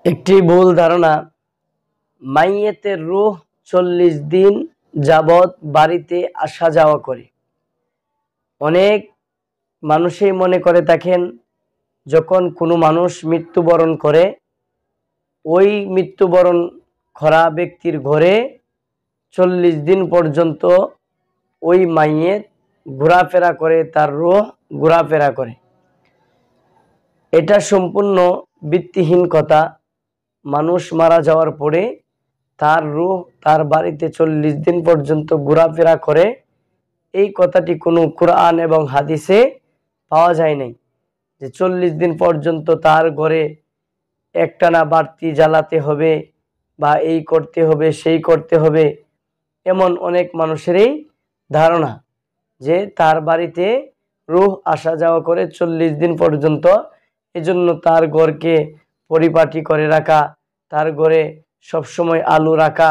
একটি ভুল ধারণা, মাইয়েতের রূহ ৪০ দিন যাবৎ বাড়িতে আসা যাওয়া করে। অনেক মানুষই মনে করে থাকেন, যখন কোনো মানুষ মৃত্যুবরণ করে, ওই মৃত্যুবরণ করা ব্যক্তির ঘরে ৪০ দিন পর্যন্ত ওই মাইয়েত ঘোরাফেরা করে, তার রূহ ঘোরাফেরা করে। এটা সম্পূর্ণ ভিত্তিহীন কথা। মানুষ মারা যাওয়ার পরে তার রূহ তার বাড়িতে ৪০ দিন পর্যন্ত ঘোরাফেরা করে, এই কথাটি কোনো কোরআন এবং হাদিসে পাওয়া যায় নাই যে ৪০ দিন পর্যন্ত তার ঘরে একটানা বাড়তি জ্বালাতে হবে বা এই করতে হবে সেই করতে হবে। এমন অনেক মানুষেরই ধারণা যে তার বাড়িতে রূহ আসা যাওয়া করে ৪০ দিন পর্যন্ত, এজন্য তার ঘরকে পরিপাটি করে রাখা, তার ঘরে সবসময় আলো রাখা,